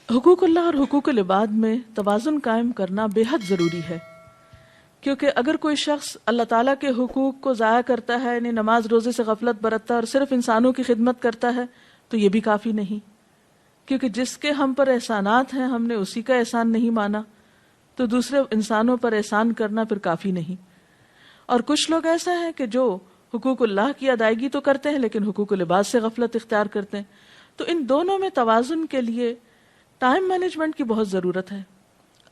حقوق اللہ اور حقوق العباد میں توازن قائم کرنا بے حد ضروری ہے، کیونکہ اگر کوئی شخص اللہ تعالیٰ کے حقوق کو ضائع کرتا ہے، یعنی نماز روزے سے غفلت برتتا ہے اور صرف انسانوں کی خدمت کرتا ہے، تو یہ بھی کافی نہیں، کیونکہ جس کے ہم پر احسانات ہیں ہم نے اسی کا احسان نہیں مانا، تو دوسرے انسانوں پر احسان کرنا پھر کافی نہیں۔ اور کچھ لوگ ایسا ہیں کہ جو حقوق اللہ کی ادائیگی تو کرتے ہیں لیکن حقوق العباد سے غفلت اختیار کرتے ہیں۔ تو ان دونوں میں توازن کے لیے ٹائم مینجمنٹ کی بہت ضرورت ہے۔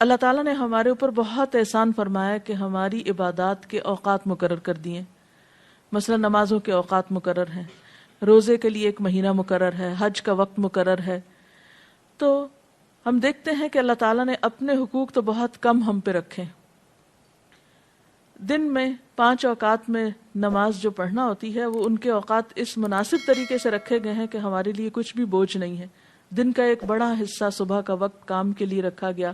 اللہ تعالیٰ نے ہمارے اوپر بہت احسان فرمایا کہ ہماری عبادات کے اوقات مقرر کر دیے، مثلا نمازوں کے اوقات مقرر ہیں، روزے کے لیے ایک مہینہ مقرر ہے، حج کا وقت مقرر ہے۔ تو ہم دیکھتے ہیں کہ اللہ تعالیٰ نے اپنے حقوق تو بہت کم ہم پہ رکھے۔ دن میں 5 اوقات میں نماز جو پڑھنا ہوتی ہے وہ ان کے اوقات اس مناسب طریقے سے رکھے گئے ہیں کہ ہمارے لیے کچھ بھی بوجھ نہیں ہے۔ دن کا ایک بڑا حصہ صبح کا وقت کام کے لیے رکھا گیا،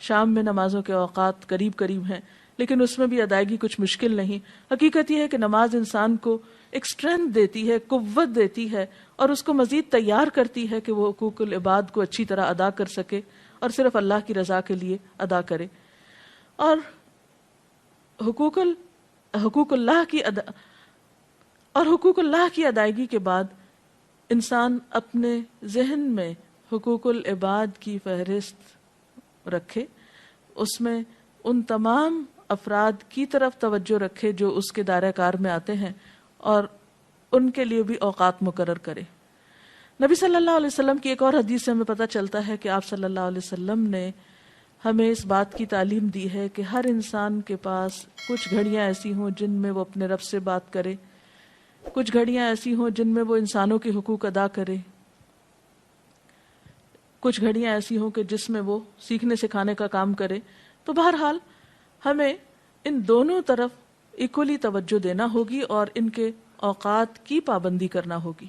شام میں نمازوں کے اوقات قریب قریب ہیں، لیکن اس میں بھی ادائیگی کچھ مشکل نہیں۔ حقیقت یہ ہے کہ نماز انسان کو ایک اسٹرینتھ دیتی ہے، قوت دیتی ہے، اور اس کو مزید تیار کرتی ہے کہ وہ حقوق العباد کو اچھی طرح ادا کر سکے اور صرف اللہ کی رضا کے لیے ادا کرے۔ اور حقوق اللہ کی ادائیگی کے بعد انسان اپنے ذہن میں حقوق العباد کی فہرست رکھے، اس میں ان تمام افراد کی طرف توجہ رکھے جو اس کے دائرہ کار میں آتے ہیں اور ان کے لیے بھی اوقات مقرر کرے۔ نبی صلی اللہ علیہ وسلم کی ایک اور حدیث سے ہمیں پتہ چلتا ہے کہ آپ صلی اللہ علیہ وسلم نے ہمیں اس بات کی تعلیم دی ہے کہ ہر انسان کے پاس کچھ گھڑیاں ایسی ہوں جن میں وہ اپنے رب سے بات کرے، کچھ گھڑیاں ایسی ہوں جن میں وہ انسانوں کے حقوق ادا کرے، کچھ گھڑیاں ایسی ہوں کہ جس میں وہ سیکھنے سکھانے کا کام کرے۔ تو بہرحال ہمیں ان دونوں طرف ایکولی توجہ دینا ہوگی اور ان کے اوقات کی پابندی کرنا ہوگی۔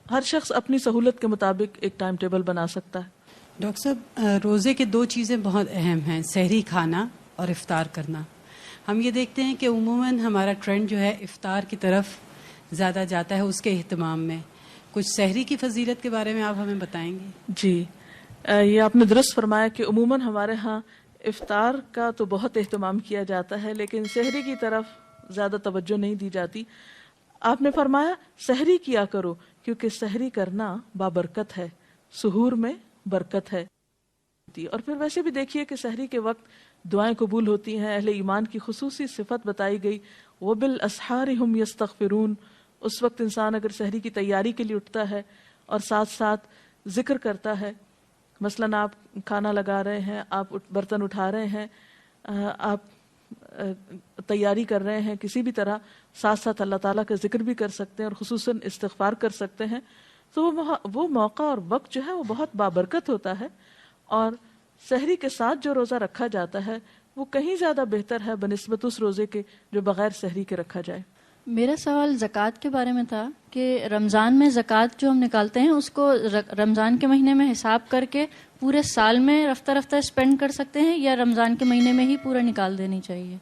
ہر شخص اپنی سہولت کے مطابق ایک ٹائم ٹیبل بنا سکتا ہے۔ ڈاکٹر صاحب، روزے کے 2 چیزیں بہت اہم ہیں، سحری کھانا اور افطار کرنا۔ ہم یہ دیکھتے ہیں کہ عموماً ہمارا ٹرینڈ جو ہے افطار کی طرف زیادہ جاتا ہے، اس کے اہتمام میں۔ کچھ سحری کی فضیلت کے بارے میں آپ ہمیں بتائیں گے؟ جی، یہ آپ نے درست فرمایا کہ عموماً ہمارے ہاں افطار کا تو بہت اہتمام کیا جاتا ہے لیکن سحری کی طرف زیادہ توجہ نہیں دی جاتی۔ آپ نے فرمایا سحری کیا کرو، کیونکہ سحری کرنا بابرکت ہے، سحور میں برکت ہے۔ اور پھر ویسے بھی دیکھیے کہ سحری کے وقت دعائیں قبول ہوتی ہیں۔ اہل ایمان کی خصوصی صفت بتائی گئی، وَبِالْأَسْحَارِ هُمْ يَسْتَغْفِرُونَ۔ اس وقت انسان اگر سحری کی تیاری کے لیے اٹھتا ہے اور ساتھ ساتھ ذکر کرتا ہے، مثلاً آپ کھانا لگا رہے ہیں، آپ برتن اٹھا رہے ہیں، آپ تیاری کر رہے ہیں کسی بھی طرح، ساتھ ساتھ اللہ تعالیٰ کا ذکر بھی کر سکتے ہیں اور خصوصاً استغفار کر سکتے ہیں، تو وہ موقع اور وقت جو ہے وہ بہت بابرکت ہوتا ہے۔ اور سحری کے ساتھ جو روزہ رکھا جاتا ہے وہ کہیں زیادہ بہتر ہے بنسبت اس روزے کے جو بغیر سحری کے رکھا جائے۔ میرا سوال زکوٰۃ کے بارے میں تھا کہ رمضان میں زکوٰۃ جو ہم نکالتے ہیں اس کو رمضان کے مہینے میں حساب کر کے پورے سال میں رفتہ رفتہ اسپینڈ کر سکتے ہیں یا رمضان کے مہینے میں ہی پورا نکال دینی چاہیے؟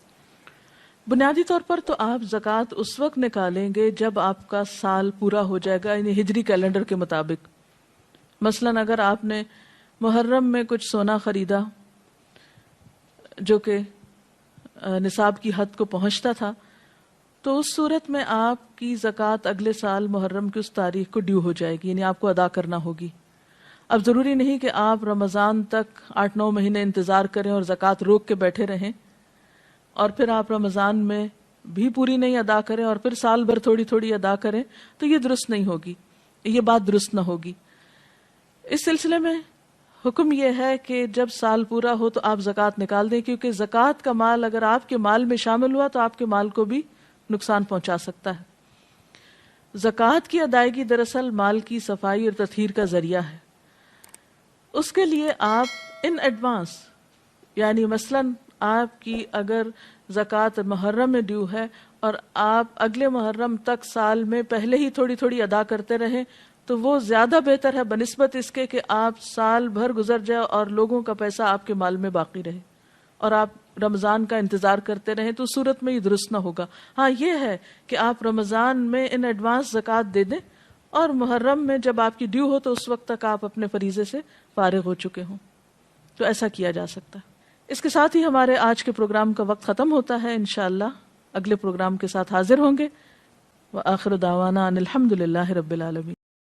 بنیادی طور پر تو آپ زکوٰۃ اس وقت نکالیں گے جب آپ کا سال پورا ہو جائے گا، یعنی ہجری کیلنڈر کے مطابق۔ مثلاً اگر آپ نے محرم میں کچھ سونا خریدا جو کہ نصاب کی حد کو پہنچتا تھا، تو اس صورت میں آپ کی زکوٰۃ اگلے سال محرم کی اس تاریخ کو ڈیو ہو جائے گی، یعنی آپ کو ادا کرنا ہوگی۔ اب ضروری نہیں کہ آپ رمضان تک 8-9 مہینے انتظار کریں اور زکوٰۃ روک کے بیٹھے رہیں اور پھر آپ رمضان میں بھی پوری نہیں ادا کریں اور پھر سال بھر تھوڑی تھوڑی ادا کریں، تو یہ درست نہیں ہوگی، یہ بات درست نہ ہوگی۔ اس سلسلے میں حکم یہ ہے کہ جب سال پورا ہو تو آپ زکوٰۃ نکال دیں، کیونکہ زکوٰۃ کا مال اگر آپ کے مال میں شامل ہوا تو آپ کے مال کو بھی نقصان پہنچا سکتا ہے۔ زکوٰۃ کی ادائیگی دراصل مال کی صفائی اور تطہیر کا ذریعہ ہے۔ اس کے لیے آپ ان ایڈوانس، یعنی مثلاً آپ کی اگر زکوٰۃ محرم میں ڈیو ہے اور آپ اگلے محرم تک سال میں پہلے ہی تھوڑی تھوڑی ادا کرتے رہیں، تو وہ زیادہ بہتر ہے بنسبت اس کے کہ آپ سال بھر گزر جائے اور لوگوں کا پیسہ آپ کے مال میں باقی رہے اور آپ رمضان کا انتظار کرتے رہیں، تو صورت میں یہ درست نہ ہوگا۔ ہاں یہ ہے کہ آپ رمضان میں ان ایڈوانس زکوٰۃ دے دیں اور محرم میں جب آپ کی ڈیو ہو تو اس وقت تک آپ اپنے فریضے سے فارغ ہو چکے ہوں، تو ایسا کیا جا سکتا ہے۔ اس کے ساتھ ہی ہمارے آج کے پروگرام کا وقت ختم ہوتا ہے، انشاءاللہ اگلے پروگرام کے ساتھ حاضر ہوں گے۔ وآخر دعوانا ان الحمد للہ رب العالمین۔